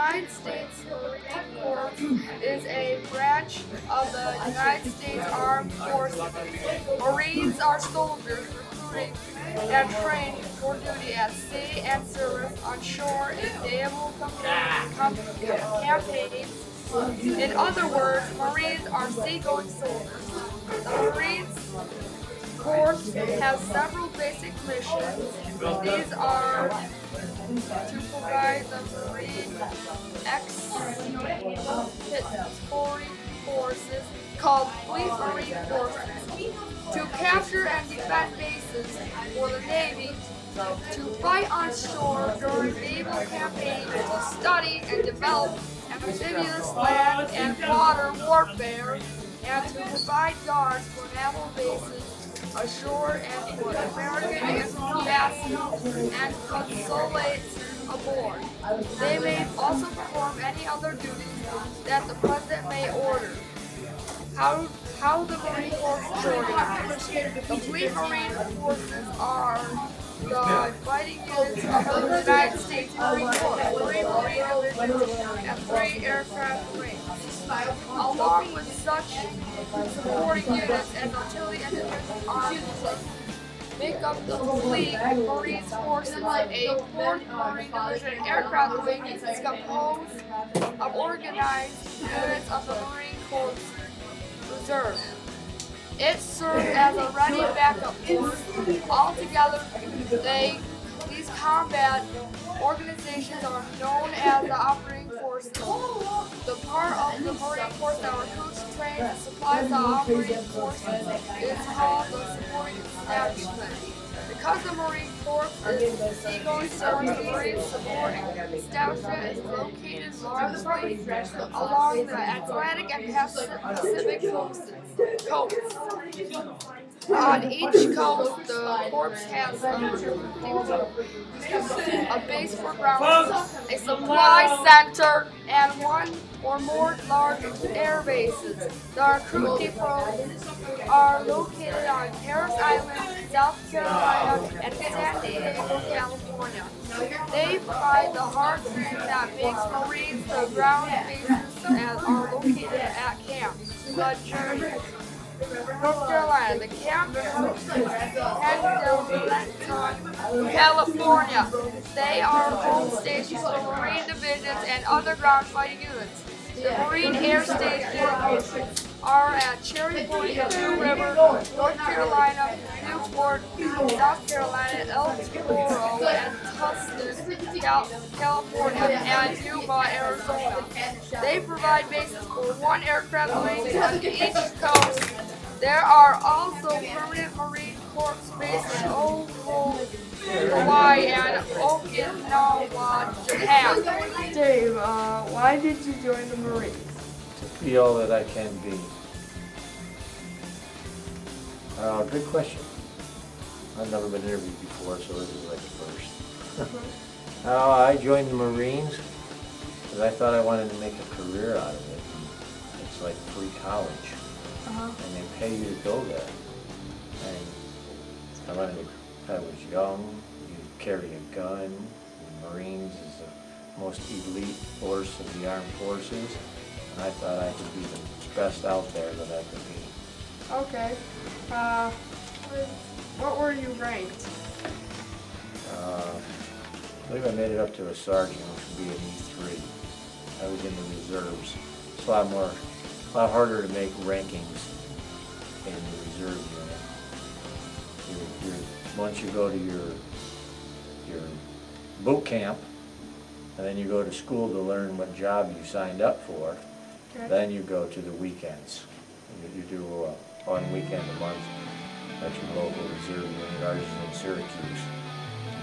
United States Marine Corps is a branch of the United States Armed Forces. Marines are soldiers recruiting and trained for duty at sea and service on shore in naval campaigns. In other words, Marines are seagoing soldiers. The Marines Corps has several basic missions. These are to provide the Marine expeditionary forces called Fleet Marine Forces, to capture and defend bases for the Navy, to fight on shore during naval campaigns, to study and develop amphibious land and water warfare, and to provide guards for naval bases ashore and for American ambassadors and consulates aboard. They may also perform any other duties that the President may order. How the Marine Corps is organized. The Fleet Marine Forces are the fighting units of the United States Marine Corps, 3 Marine divisions, and 3 aircraft wings. Along with such supporting units and artillery and division arms make up the Fleet Marine Forces. A 4th Marine Division aircraft wing is composed of organized units of the Marine Corps Reserve. It serves as a ready backup force. Altogether, these combat organizations are known as the operating forces. The part of the Marine Corps that recruits, trains, and supplies the operating forces is called the supporting establishment. Because the Marine Corps is a seagoing service, the Marine supporting establishment is located largely along the Atlantic and Pacific coasts. On each coast, the Corps has a base for ground, a supply center, and 1 or more large air bases. The recruit depots are located on Parris Island, South Carolina, and San Diego, California. They provide the hard training that makes Marines the ground bases and are located at Camp Lejeune, North Carolina. The camp is in California. They are home stations for Marine divisions and other ground fighting units. The Marine Air Stations are at Cherry Point, New River, North Carolina, Newport, South Carolina, El Toro, and Tustin, California, and Yuma, Arizona. They provide bases for 1 aircraft wing on each coast. There are also permanent Marine Corps bases in Oahu, Hawaii, and Okinawa, Japan. Dave, why did you join the Marines? To be all that I can be. Good question. I've never been interviewed before, so this is like the first. I joined the Marines because I thought I wanted to make a career out of it. It's like free college. And they pay you to go there. And I was young, you carry a gun. The Marines is the most elite force of the armed forces, and I thought I could be the best out there that I could be. Okay. What were you ranked? I believe I made it up to a sergeant, which would be an E3. I was in the reserves. It's a lot harder to make rankings in the reserve unit. Once you go to your boot camp, and then you go to school to learn what job you signed up for, then you go to the weekends. You do 1 weekend a month at your local reserve unit. Ours is in Syracuse.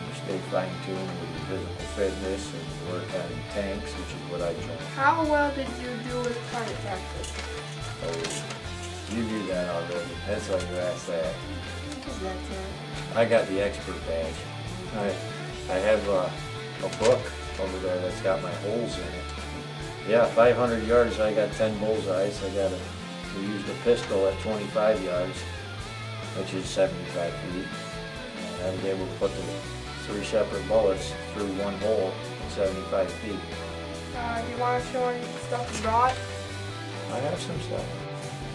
You stay fine-tuned with your physical fitness and work on tanks, which is what I joined. How well did you do with target practice? You knew that already. That's why you asked that. I got the expert badge. I have a book over there that's got my holes in it. Yeah, 500 yards, I got 10 bullseyes. We used a pistol at 25 yards, which is 75 feet. And I was able to put the 3 separate bullets through 1 hole at 75 feet. You want to show any stuff you brought? I have some stuff.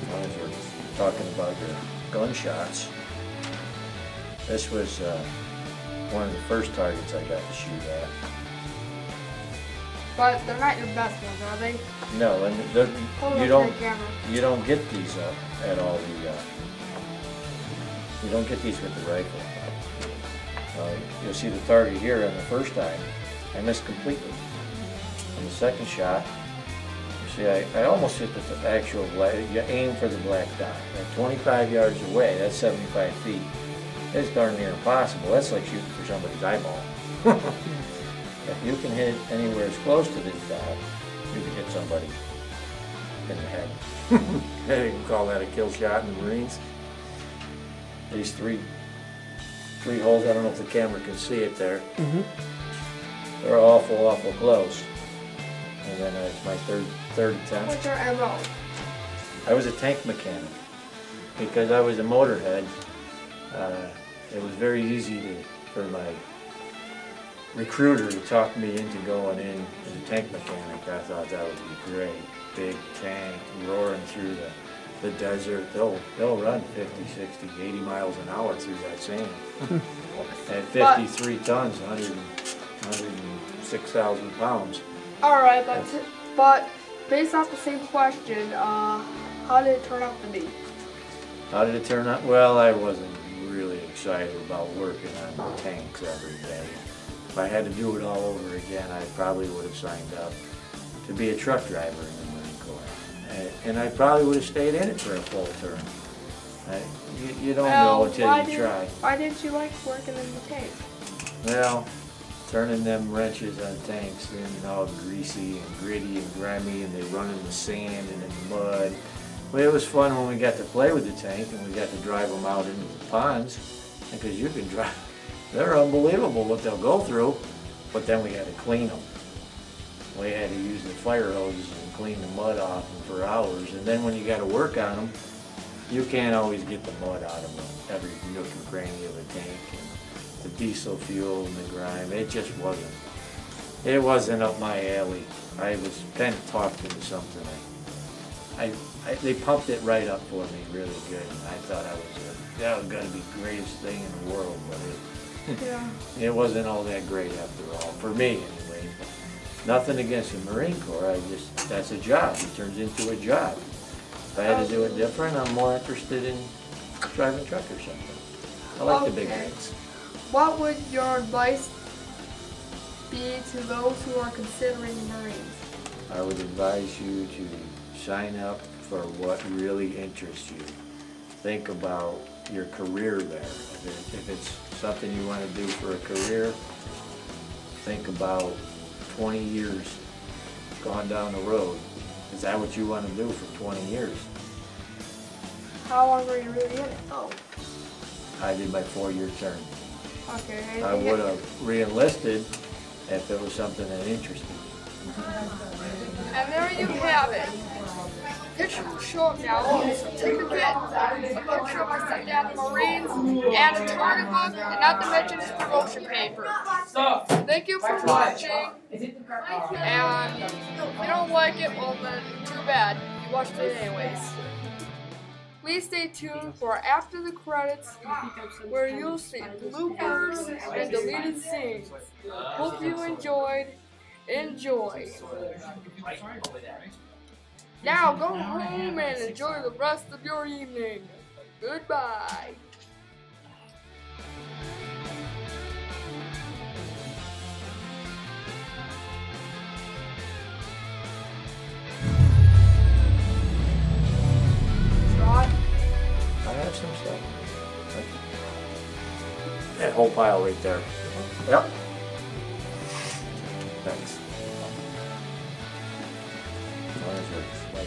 As long as we're talking about your gunshots. This was one of the first targets I got to shoot at. But they're not your best ones, are they? No, and Hold you up don't the camera. you don't get these at all the you don't get these with the rifle. You'll see the target here on the first time. I missed completely. On the second shot, you see I almost hit the actual black. You aim for the black dot. At 25 yards away, that's 75 feet. It's darn near impossible. That's like shooting for somebody's eyeball. If you can hit anywhere as close to this dot, you can hit somebody in the head. You can call that a kill shot in the Marines. These three holes, I don't know if the camera can see it there. They're awful close. And then it's my third attempt. What's your MO? I was a tank mechanic because I was a motorhead. It was very easy for my recruiter to talk me into going in as a tank mechanic. I thought that would be great. Big tank roaring through the desert. They'll run 50, 60, 80 miles an hour through that sand. At 53 tons, 106,000 pounds. Alright, but based off the same question, how did it turn out to be? How did it turn out? Well, I wasn't really excited about working on tanks every day. If I had to do it all over again, I probably would have signed up to be a truck driver in the Marine Corps. And I probably would have stayed in it for a full term. You don't know until you try. Why didn't you like working in the tank? Well, turning them wrenches on tanks, then all greasy and gritty and grimy, and they run in the sand and in the mud. Well, it was fun when we got to play with the tank and we got to drive them out into the ponds, because you can drive. They're unbelievable what they'll go through, but then we had to clean them. We had to use the fire hoses and clean the mud off them for hours, and then when you got to work on them, you can't always get the mud out of them, every nook and cranny of a tank, and the diesel fuel and the grime. It just wasn't. It wasn't up my alley. I was kind of talked into something. They pumped it right up for me really good, and I thought that was going to be the greatest thing in the world, but it wasn't all that great after all, for me anyway. Nothing against the Marine Corps, that's a job. It turns into a job. If I had to do it different, I'm more interested in driving a truck or something. I like the big rigs. What would your advice be to those who are considering the Marines? I would advise you to sign up for what really interests you. Think about your career there. If it's something you want to do for a career, think about 20 years gone down the road. Is that what you want to do for 20 years? How long were you really in it? Oh. I did my 4-year term. Okay. I would have re-enlisted if it was something that interested me. And there you have it. Picture will show up now, a certificate, a picture of my stepdad in the Marines, and a target book, and not to mention his promotion paper. Thank you for watching, and if you don't like it, well then, too bad. You watched it anyways. Please stay tuned for After the Credits, where you'll see bloopers and deleted scenes. Hope you enjoyed. Enjoy. Now go home and enjoy the rest of your evening. Goodbye. Scott? I have some stuff. That whole pile right there. Yep. Thanks. My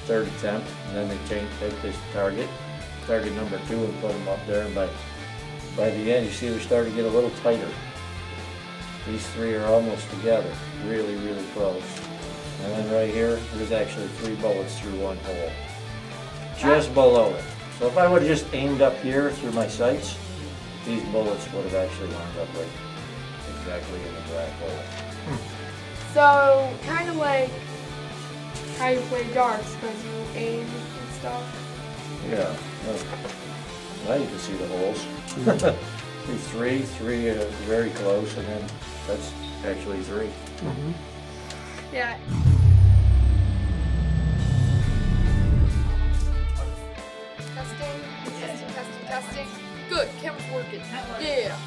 third attempt, and then they take this target number 2, and put them up there. And by the end, you see they're starting to get a little tighter. These 3 are almost together, really close. And then right here, there's actually 3 bullets through 1 hole, just below it. So if I would have just aimed up here through my sights, these bullets would have actually wound up right exactly in the black hole. So, kind of like how you play darts, because you aim and stuff. Yeah. Well, you can see the holes. See three very close, and then that's actually three. Yeah. Testing. Good, camera's working. Yeah.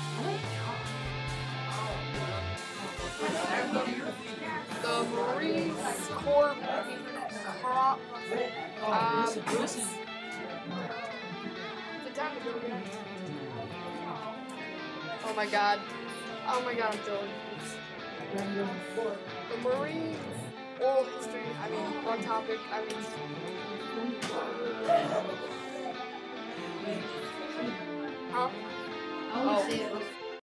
The Marine Corps boots. Oh my god, I'm throwing boots. The Marine oral history, on topic, Huh? Oh.